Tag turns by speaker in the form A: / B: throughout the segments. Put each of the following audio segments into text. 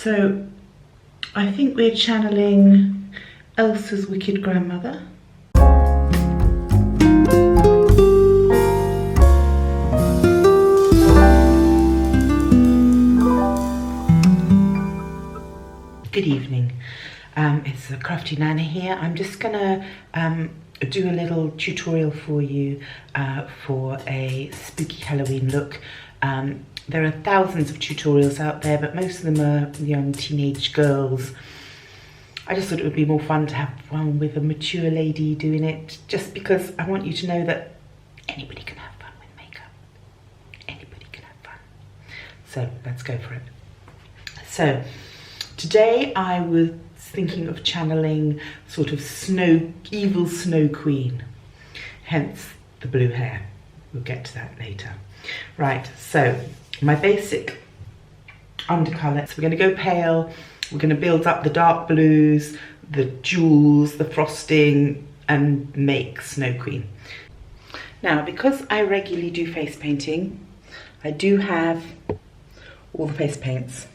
A: So I think we're channeling Elsa's wicked grandmother. Good evening. It's the Crafty Nana here. I'm just gonna do a little tutorial for you for a spooky Halloween look. There are thousands of tutorials out there, but most of them are young teenage girls. I just thought it would be more fun to have one with a mature lady doing it, just because I want you to know that anybody can have fun with makeup. Anybody can have fun. So let's go for it. So today I was thinking of channeling sort of evil snow queen, hence the blue hair. We'll get to that later. Right, so my basic undercolour. So we're going to go pale. We're going to build up the dark blues, the jewels, the frosting, and make Snow Queen. Now, because I regularly do face painting, I do have all the face paints,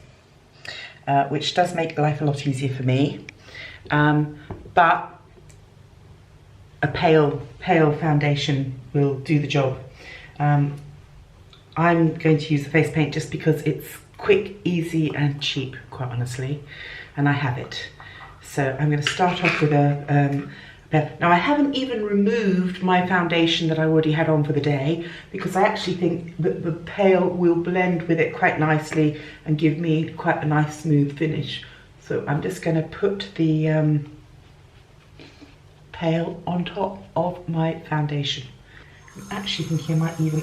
A: which does make life a lot easier for me. But a pale foundation will do the job. I'm going to use the face paint just because it's quick, easy and cheap, quite honestly, and I have it. So I'm going to start off with now I haven't even removed my foundation that I already had on for the day, because I actually think that the pale will blend with it quite nicely and give me quite a nice smooth finish. So I'm just going to put the pale on top of my foundation. I'm actually thinking I might even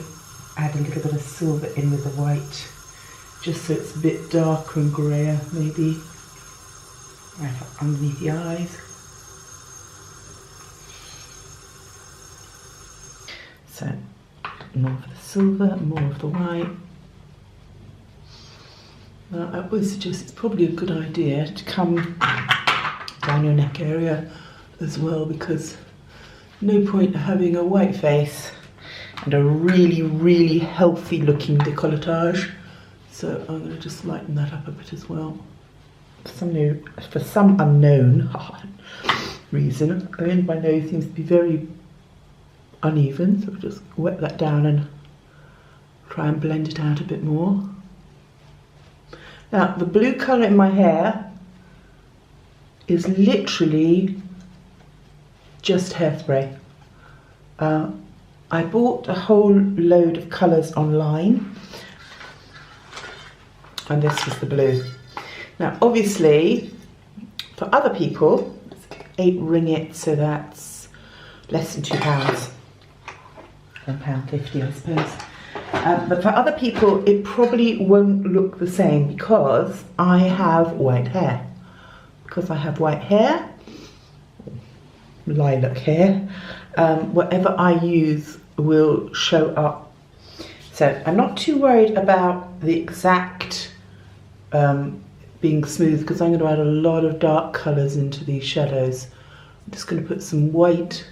A: add a little bit of silver in with the white, just so it's a bit darker and greyer, maybe right up underneath the eyes. So more of the silver, more of the white. Now I would suggest it's probably a good idea to come down your neck area as well, because no point having a white face and a really healthy looking décolletage. So I'm going to just lighten that up a bit as well. For some unknown reason, my nose seems to be very uneven, so I'll just wet that down and try and blend it out a bit more. Now, the blue colour in my hair is literally just hairspray. I bought a whole load of colours online, and this was the blue. Now obviously for other people, it's 8 ringgit, so that's less than £2, £1.50 I suppose. But for other people it probably won't look the same, because I have white hair. Because I have white hair, lilac hair, whatever I use will show up. So I'm not too worried about the exact being smooth, because I'm going to add a lot of dark colours into these shadows. I'm just going to put some white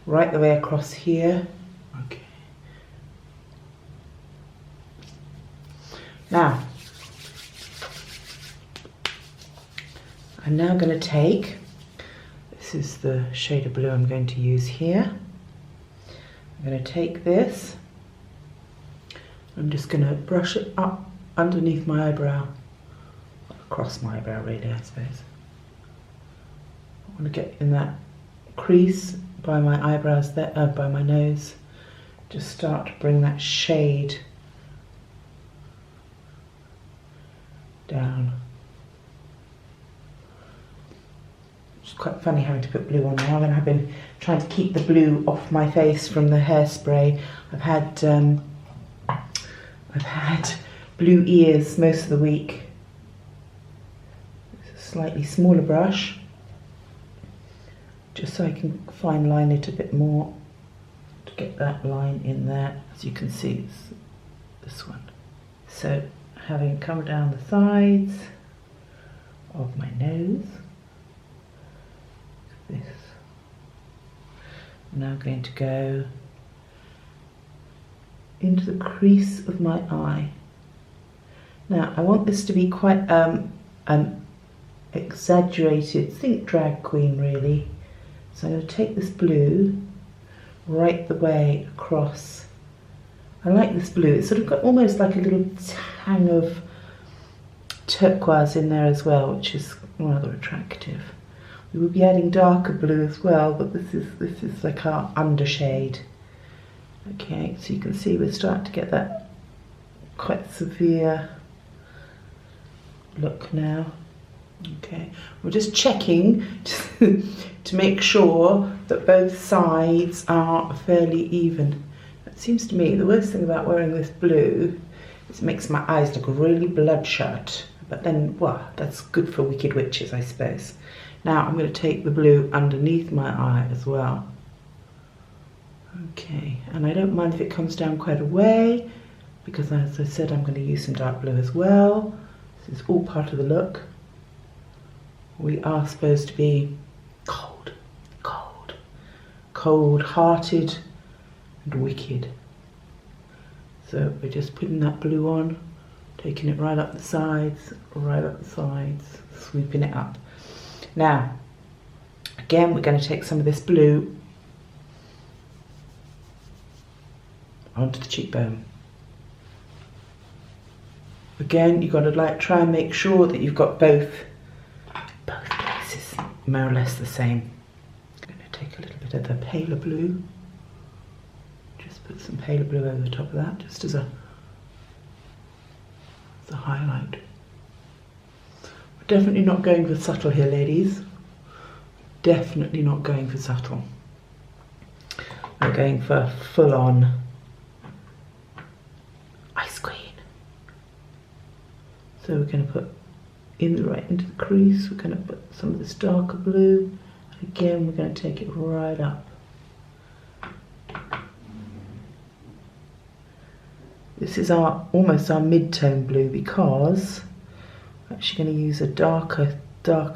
A: right the way across here. Okay. Now, I'm now going to take, this is the shade of blue I'm going to use here. I'm going to take this, I'm just going to brush it up underneath my eyebrow, across my eyebrow really I suppose. I want to get in that crease by my eyebrows there, by my nose, just start to bring that shade down. It's quite funny having to put blue on now, and I've been trying to keep the blue off my face from the hairspray. I've had blue ears most of the week. It's a slightly smaller brush, just so I can fine line it a bit more to get that line in there. As you can see, it's this one. So having come down the sides of my nose, this. I'm now going to go into the crease of my eye. Now I want this to be quite an exaggerated, think drag queen really. So I'm going to take this blue right the way across. I like this blue. It's sort of got almost like a little tang of turquoise in there as well, which is rather attractive. We will be adding darker blue as well, but this is like our undershade. Okay, so you can see we're starting to get that quite severe look now. Okay, we're just checking to make sure that both sides are fairly even. It seems to me the worst thing about wearing this blue is it makes my eyes look really bloodshot. But then, well, that's good for wicked witches, I suppose. Now I'm going to take the blue underneath my eye as well. Okay, and I don't mind if it comes down quite a way, because as I said, I'm going to use some dark blue as well. This is all part of the look. We are supposed to be cold-hearted and wicked. So we're just putting that blue on, taking it right up the sides, sweeping it up. Now, again, we're going to take some of this blue onto the cheekbone. Again, you've got to try and make sure that you've got both places more or less the same. I'm going to take a little bit of the paler blue. Just put some paler blue over the top of that, just as a highlight. We're definitely not going for subtle here, ladies. Definitely not going for subtle. We're going for full-on ice queen. So we're going to put right into the crease. We're going to put some of this darker blue. Again, we're going to take it right up. This is almost our mid-tone blue, because we're actually going to use a darker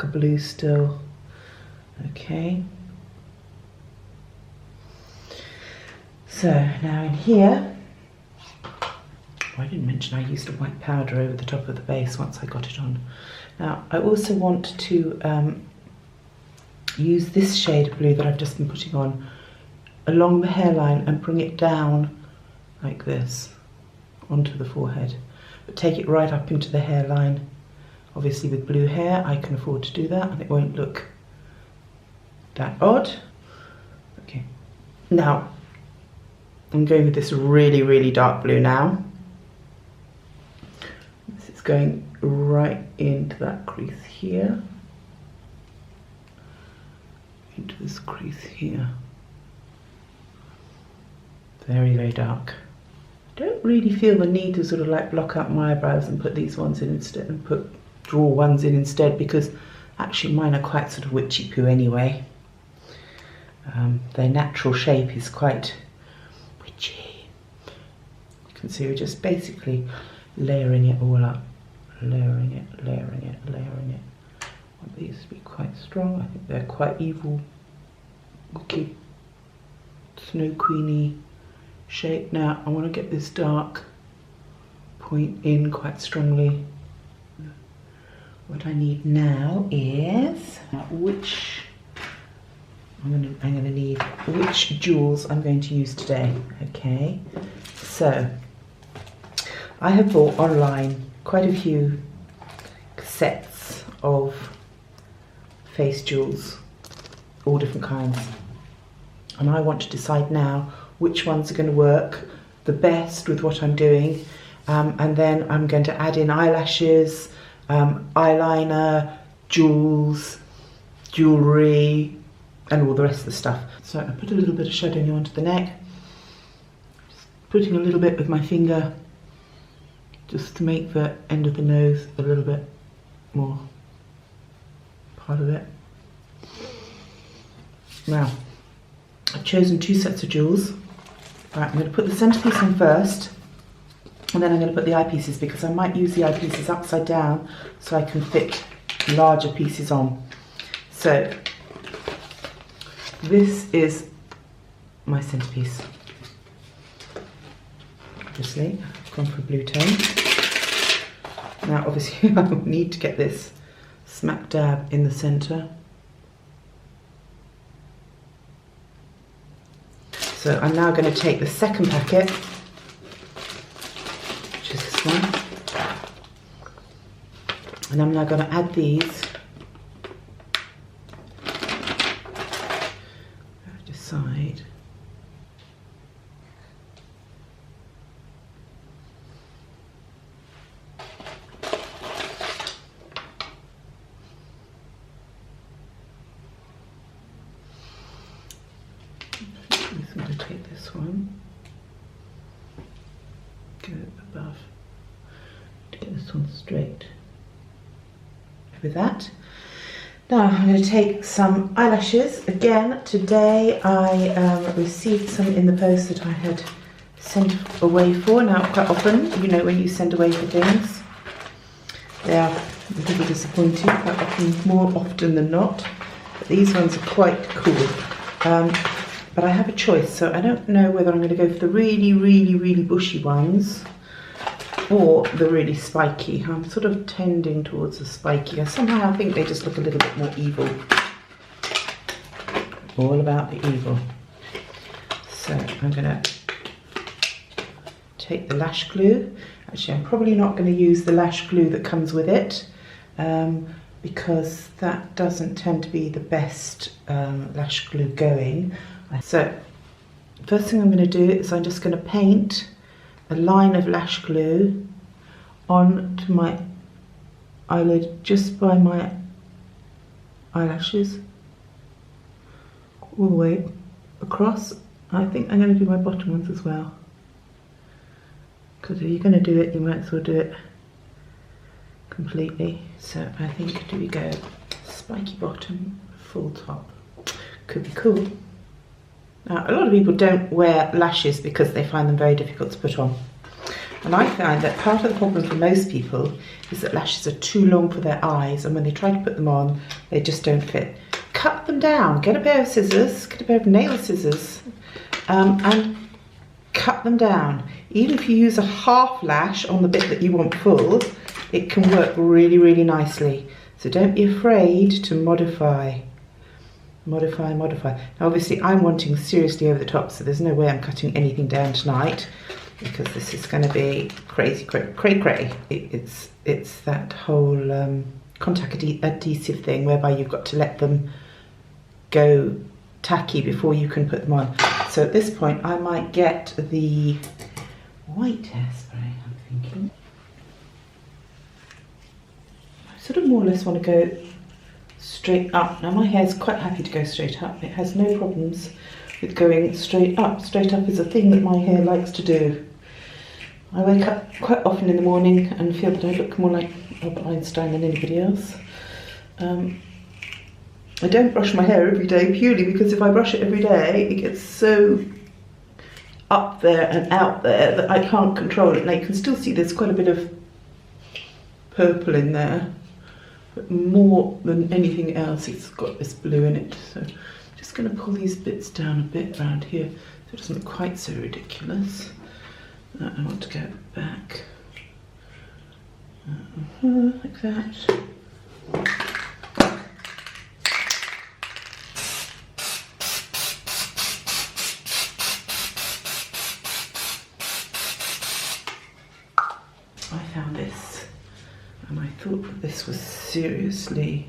A: blue still. Okay. So now in here, I didn't mention I used a white powder over the top of the base once I got it on. Now I also want to use this shade of blue that I've just been putting on along the hairline and bring it down like this onto the forehead, but take it right up into the hairline. Obviously with blue hair I can afford to do that and it won't look that odd. Okay, now I'm going with this really, really dark blue now. This is going right into that crease here, into this crease here. Very, very dark. I don't really feel the need to sort of like block out my eyebrows and put these ones in instead, and draw ones in instead, because actually mine are quite sort of witchy poo anyway. Their natural shape is quite witchy. You can see we're just basically layering it all up. Layering it, layering it, layering it. I want these to be quite strong. I think they're quite evil, wicked, snow queeny shape. Now I want to get this dark point in quite strongly. What I need now is I'm going to need which jewels I'm going to use today. Okay, so I have bought online quite a few sets of face jewels, all different kinds, and I want to decide now which ones are going to work the best with what I'm doing, and then I'm going to add in eyelashes, eyeliner, jewels, jewellery, and all the rest of the stuff. So I put a little bit of shadowing onto the neck, just putting a little bit with my finger just to make the end of the nose a little bit more part of it. Now, I've chosen two sets of jewels. Right, I'm going to put the centerpiece on first, and then I'm going to put the eyepieces, because I might use the eyepieces upside down so I can fit larger pieces on. So this is my centerpiece. Obviously, I've gone for a blue tone. Now obviously I will need to get this smack dab in the centre. So I'm now going to take the second packet, which is this one, and I'm now going to add these. Decide. I'm going to take this one, go above, to get this one straight. With that, now I'm going to take some eyelashes. Again, today I received some in the post that I had sent away for. Now, quite often, you know, when you send away for things, they are a little disappointing, quite often, more often than not. But these ones are quite cool. But I have a choice, so I don't know whether I'm going to go for the really, really, really bushy ones or the really spiky. I'm sort of tending towards the spiky. Somehow I think they just look a little bit more evil. All about the evil. So I'm going to take the lash glue. Actually, I'm probably not going to use the lash glue that comes with it, because that doesn't tend to be the best lash glue going. So first thing I'm going to do is I'm just going to paint a line of lash glue onto my eyelid, just by my eyelashes, all the way across. I think I'm going to do my bottom ones as well, because if you're going to do it, you might as well do it completely. So I think, do we go spiky bottom, full top? Could be cool. Now, a lot of people don't wear lashes because they find them very difficult to put on. And I find that part of the problem for most people is that lashes are too long for their eyes, and when they try to put them on, they just don't fit. Cut them down, get a pair of scissors, get a pair of nail scissors, and cut them down. Even if you use a half lash on the bit that you want full, it can work really, really nicely. So don't be afraid to modify. Modify, modify. Now obviously I'm wanting seriously over the top, so there's no way I'm cutting anything down tonight, because this is going to be crazy, cray. It's that whole contact adhesive thing whereby you've got to let them go tacky before you can put them on. So at this point I might get the white hairspray, I'm thinking. I sort of more or less want to go straight up. Now my hair's quite happy to go straight up. It has no problems with going straight up. Straight up is a thing that my hair likes to do. I wake up quite often in the morning and feel that I look more like Albert Einstein than anybody else. I don't brush my hair every day purely because if I brush it every day, it gets so up there and out there that I can't control it. Now you can still see there's quite a bit of purple in there, but more than anything else it's got this blue in it. So I'm just going to pull these bits down a bit around here so it doesn't look quite so ridiculous. I want to go back like that. I found this and I thought that this was seriously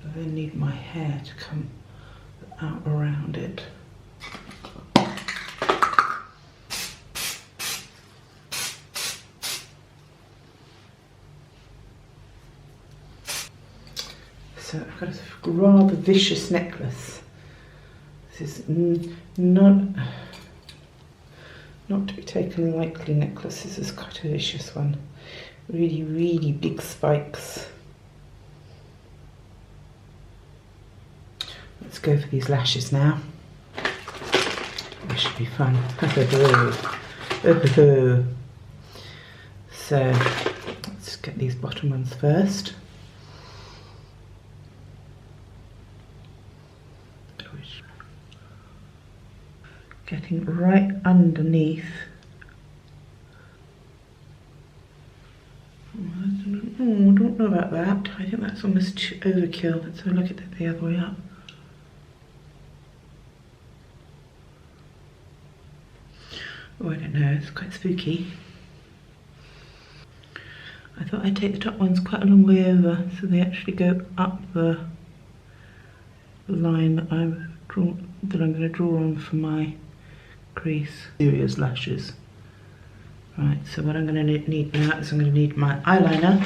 A: I then need my hair to come out around it. So I've got a rather vicious necklace. This is not to be taken lightly necklace. This is quite a vicious one. Really, really big spikes. Let's go for these lashes now. This should be fun. So let's get these bottom ones first. Getting right underneath don't know about that. I think that's almost too overkill. Let's have a look at it the other way up. Oh, I don't know, it's quite spooky. I thought I'd take the top ones quite a long way over so they actually go up the line that I'm going to draw on for my crease. Serious lashes. Right, so what I'm going to need now is I'm going to need my eyeliner.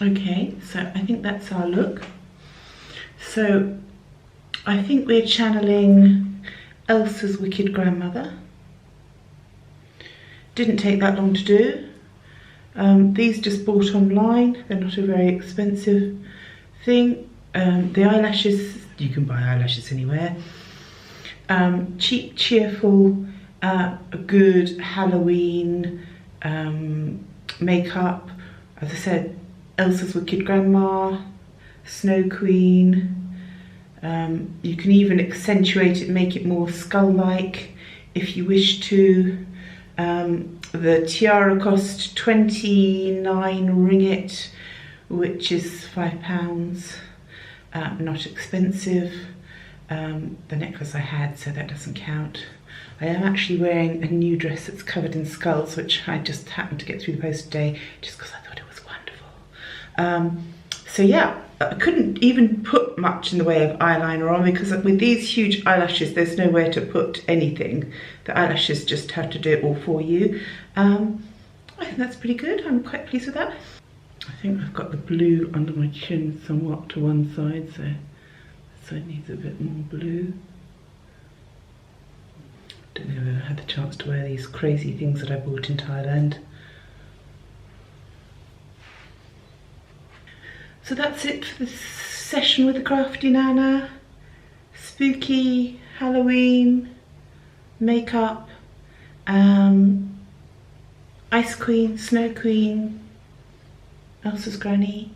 A: Okay, so I think that's our look. So I think we're channeling Elsa's Wicked Grandmother. Didn't take that long to do. These just bought online. They're not a very expensive thing. The eyelashes, you can buy eyelashes anywhere. Cheap, cheerful, good Halloween makeup. As I said, Elsa's Wicked Grandma, Snow Queen. You can even accentuate it, make it more skull-like if you wish to. The tiara cost 29 ringgit, which is £5. Not expensive. The necklace I had, so that doesn't count. I am actually wearing a new dress that's covered in skulls, which I just happened to get through the post today, just because I thought it was wonderful. So yeah, I couldn't even put much in the way of eyeliner on because with these huge eyelashes, there's nowhere to put anything. The eyelashes just have to do it all for you. I think that's pretty good. I'm quite pleased with that. I think I've got the blue under my chin somewhat to one side, so this side needs a bit more blue. Don't know if I've ever had the chance to wear these crazy things that I bought in Thailand. So that's it for this session with the Crafty Nana. Spooky, Halloween, makeup, Ice Queen, Snow Queen, Elsa's Granny.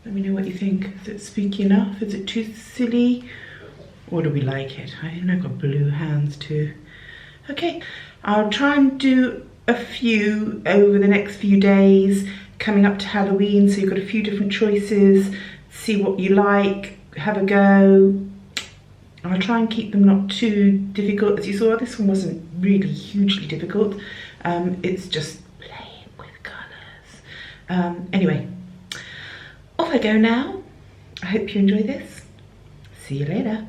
A: Let me know what you think. Is it spooky enough? Is it too silly? Or do we like it? I think I've got blue hands too. Okay, I'll try and do a few over the next few days coming up to Halloween, so you've got a few different choices, see what you like, have a go. I'll try and keep them not too difficult. As you saw, this one wasn't really hugely difficult. It's just playing with colours. Anyway, off I go now. I hope you enjoy this. See you later.